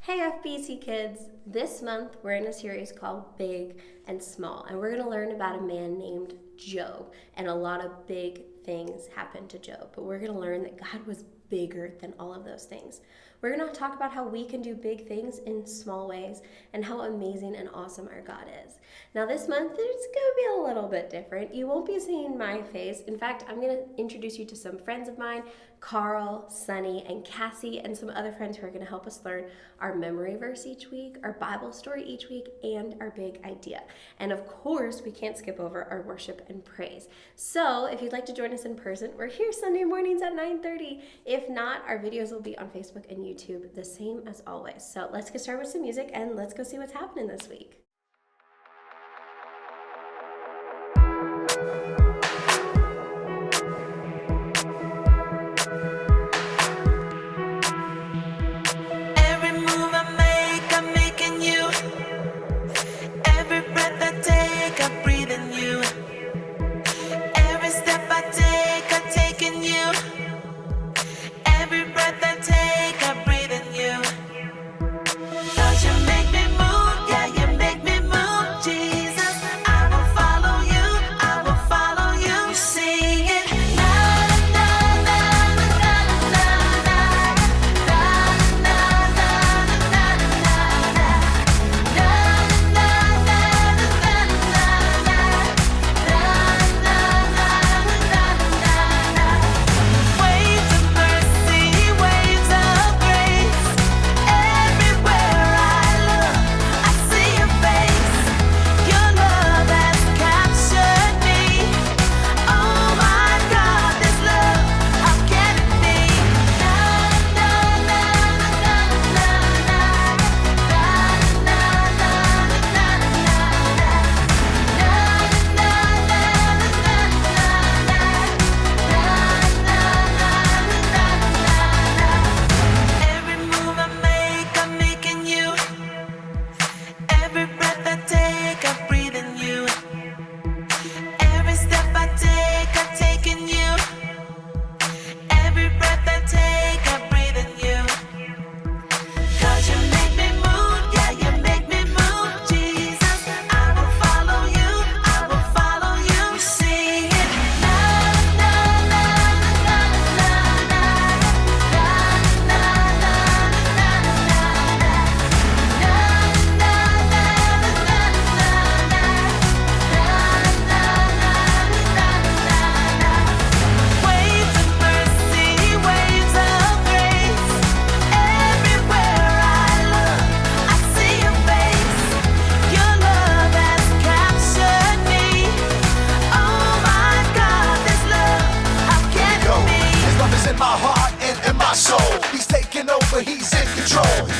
Hey FBC kids! This month we're in a series called Big and Small, and we're going to learn about a man named Job, and a lot of big things happened to Job, but we're going to learn that God was bigger than all of those things. We're going to talk about how we can do big things in small ways and how amazing and awesome our God is. Now this month it's going to be a little bit different. You won't be seeing my face. In fact, I'm going to introduce you to some friends of mine, Carl, Sunny, and Cassie, and some other friends who are going to help us learn our memory verse each week, our Bible story each week, and our big idea. And of course, we can't skip over our worship and praise. So if you'd like to join us in person, we're here Sunday mornings at 9:30. If not, our videos will be on Facebook and YouTube, the same as always. So let's get started with some music and let's go see what's happening this week.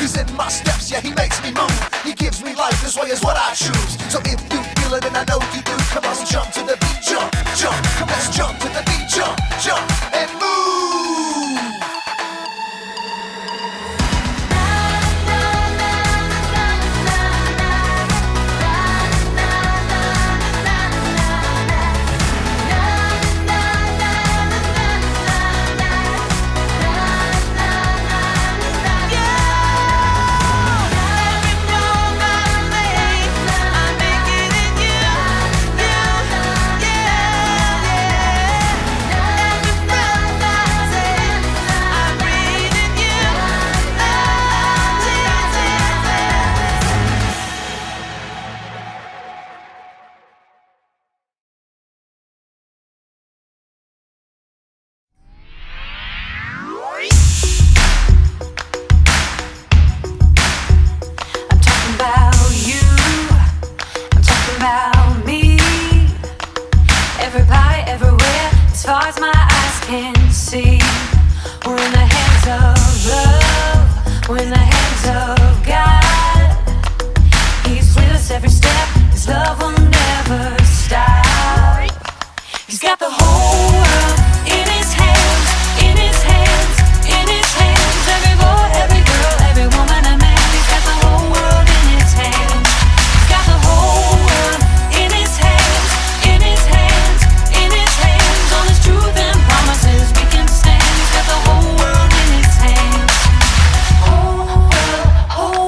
He's in my steps, yeah, he makes me move. He gives me life, this way is what I choose. So if you feel it, and I know you do, come on, jump to the beat, jump, jump. Come on, jump to the beat, jump, jump, and move. As far as my eyes can see, we're in the hands of love, we're in the hands of God. He's with us every step, His love will never stop. He's got the whole world in His hands, in His hands, in His hands. Every boy, every girl, every woman and man, He's got the whole world in His hands. He's got the whole world in His hands, in His hands, in His hands. On His truth and promises we can stand. He's got the whole world in His hands. Whole world, whole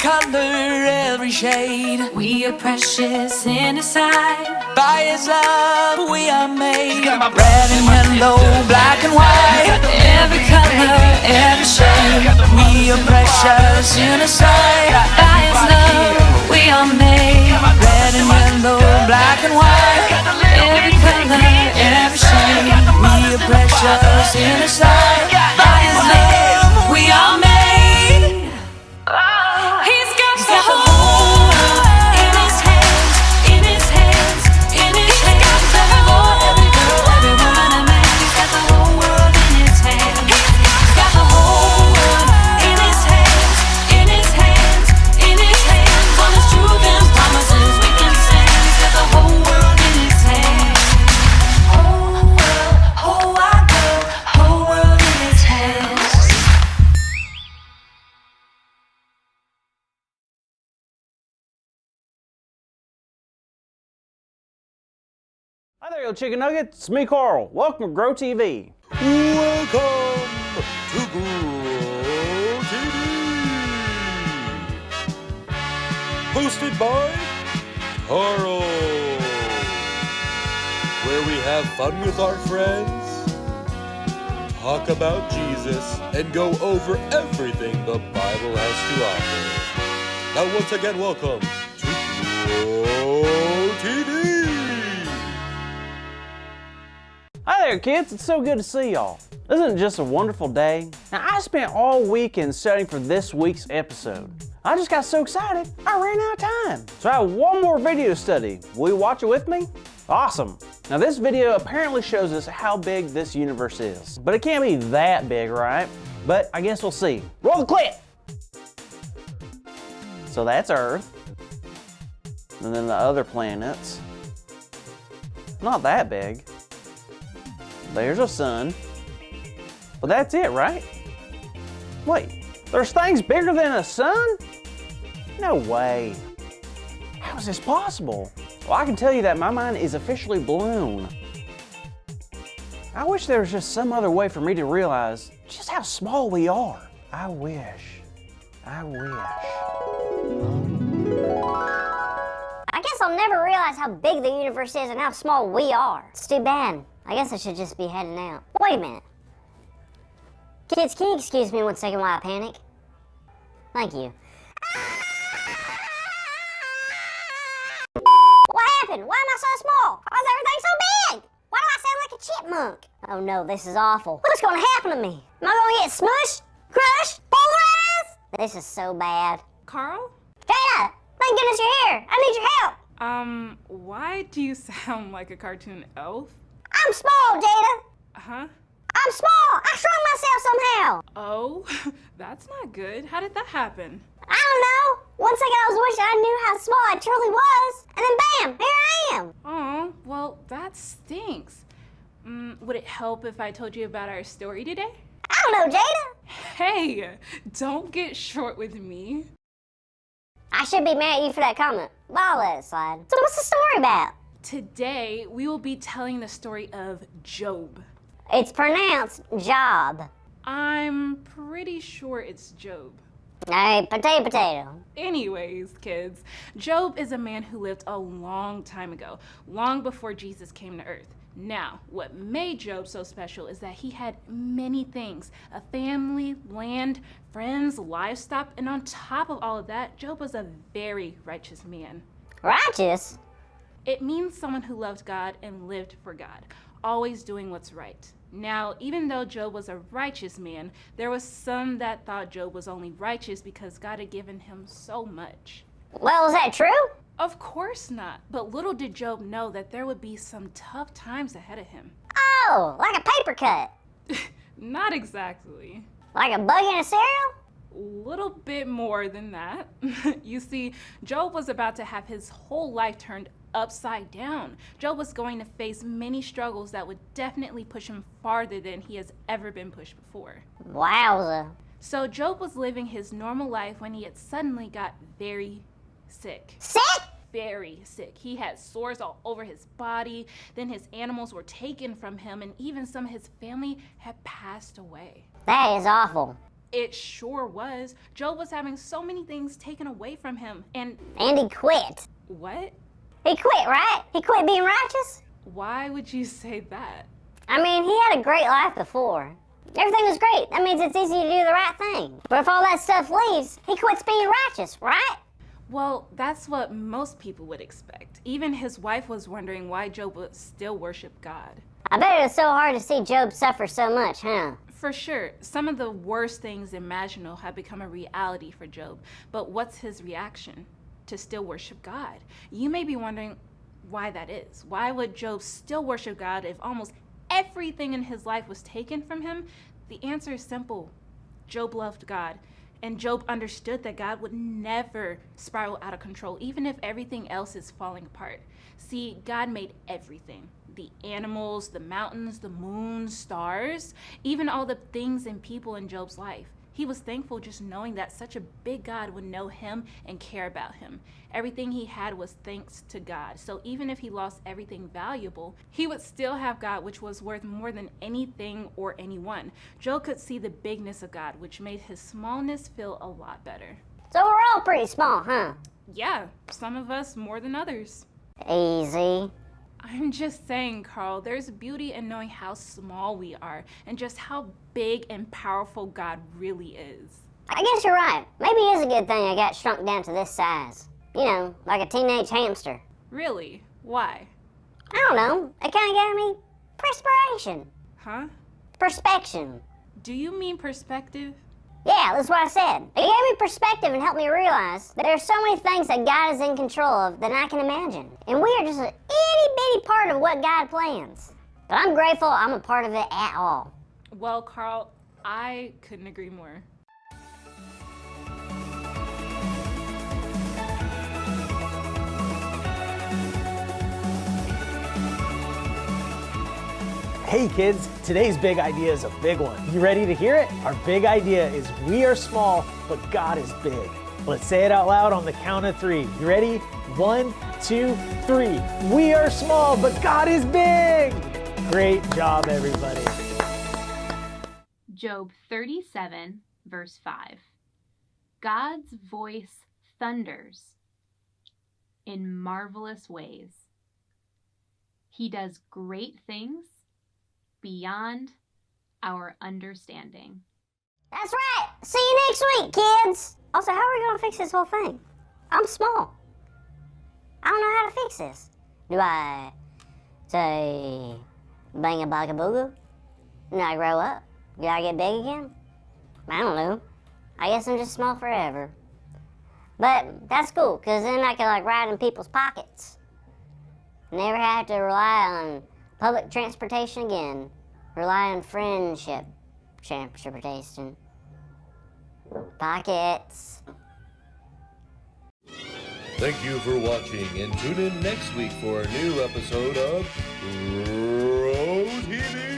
color, every shade. We are precious in His sight. By His love we are made. Red and yellow, black and white. Every color, every shade. We are precious in His sight. By His love we are made. Red and yellow, black and white. Every color, every shade. We are precious in His sight. By His love we are made. He's got the whole world in His hands, in His hands, in His hands. He's got the whole every girl, every woman and man. He's got the whole world in His hands. He's got the whole world in His hands, in His hands, in His hands. On His truth and promises we can stand. He's got the whole world in His hands. Whole world, whole wide world, whole world in His hands. Hi there, chicken nuggets. It's me, Carl. Welcome to Grow TV. Welcome to Grow TV. Hosted by Carl. Where we have fun with our friends, talk about Jesus, and go over everything the Bible has to offer. Now once again, welcome to Grow TV. Hi there, kids. It's so good to see y'all. Isn't it just a wonderful day? Now, I spent all weekend studying for this week's episode. I just got so excited, I ran out of time. So I have one more video to study. Will you watch it with me? Awesome. Now, this video apparently shows us how big this universe is. But it can't be that big, right? But I guess we'll see. Roll the clip! So that's Earth. And then the other planets. Not that big. There's a sun. But that's it, right? Wait, there's things bigger than a sun? No way. How is this possible? Well, I can tell you that my mind is officially blown. I wish there was just some other way for me to realize just how small we are. I wish. I guess I'll never realize how big the universe is and how small we are. It's too bad. I guess I should just be heading out. Wait a minute. Kids, can you excuse me 1 second while I panic? Thank you. What happened? Why am I so small? Why is everything so big? Why do I sound like a chipmunk? Oh no, this is awful. What's gonna happen to me? Am I gonna get smushed? Crushed? Polarized? This is so bad. Carl? Jada! Thank goodness you're here! I need your help! Why do you sound like a cartoon elf? I'm small, Jada! Huh? I'm small! I shrunk myself somehow! Oh, that's not good. How did that happen? I don't know! 1 second I was wishing I knew how small I truly was, and then bam! Here I am! Oh, well, that stinks. Would it help if I told you about our story today? I don't know, Jada! Hey, don't get short with me. I should be mad at you for that comment, but I'll let it slide. So what's the story about? Today, we will be telling the story of Job. It's pronounced job. I'm pretty sure it's Job. Hey, potato, potato. Anyways, kids, Job is a man who lived a long time ago, long before Jesus came to earth. Now, what made Job so special is that he had many things: a family, land, friends, livestock, and on top of all of that, Job was a very righteous man. Righteous? It means someone who loved God and lived for God, always doing what's right. Now, even though Job was a righteous man, there was some that thought Job was only righteous because God had given him so much. Well, is that true? Of course not, but little did Job know that there would be some tough times ahead of him. Oh, like a paper cut. Not exactly. Like a bug in a cereal? Little bit more than that. You see, Job was about to have his whole life turned upside down. Job was going to face many struggles that would definitely push him farther than he has ever been pushed before. Wowza. So Job was living his normal life when he had suddenly got very sick. Sick? Very sick. He had sores all over his body, then his animals were taken from him, and even some of his family had passed away. That is awful. It sure was. Job was having so many things taken away from him. And he quit. what? He quit, right? He quit being righteous? Why would you say that? I mean, he had a great life before. Everything was great. That means it's easy to do the right thing. But if all that stuff leaves, he quits being righteous, right? Well, that's what most people would expect. Even his wife was wondering why Job would still worship God. I bet it was so hard to see Job suffer so much, huh? For sure, some of the worst things imaginable have become a reality for Job. But what's his reaction? To still worship God. You may be wondering why that is. Why would Job still worship God if almost everything in his life was taken from him? The answer is simple. Job loved God, and Job understood that God would never spiral out of control, even if everything else is falling apart. See, God made everything. The animals, the mountains, the moon, stars, even all the things and people in Job's life. He was thankful just knowing that such a big God would know him and care about him. Everything he had was thanks to God. So even if he lost everything valuable, he would still have God, which was worth more than anything or anyone. Job could see the bigness of God, which made his smallness feel a lot better. So we're all pretty small, huh? Yeah, some of us more than others. Easy. I'm just saying, Carl, there's beauty in knowing how small we are and just how big and powerful God really is. I guess you're right. Maybe it is a good thing I got shrunk down to this size. You know, like a teenage hamster. Really? Why? I don't know. It kind of gave me perspiration. Huh? Perspection. Do you mean perspective? Yeah, that's what I said. It gave me perspective and helped me realize that there are so many things that God is in control of than I can imagine. And we are just an itty-bitty part of what God plans. But I'm grateful I'm a part of it at all. Well, Carl, I couldn't agree more. Hey kids, today's big idea is a big one. You ready to hear it? Our big idea is we are small, but God is big. Let's say it out loud on the count of 3. You ready? 1, 2, 3. We are small, but God is big. Great job, everybody. Job 37, verse 5. God's voice thunders in marvelous ways. He does great things beyond our understanding. That's right. See you next week, kids. Also, how are we going to fix this whole thing? I'm small. I don't know how to fix this. Do I say bang a baka booga? Do I grow up? Do I get big again? I don't know. I guess I'm just small forever. But that's cool, because then I can ride in people's pockets. Never have to rely on public transportation again. Rely on friendship transportation. Pockets. Thank you for watching, and tune in next week for a new episode of Bro TV.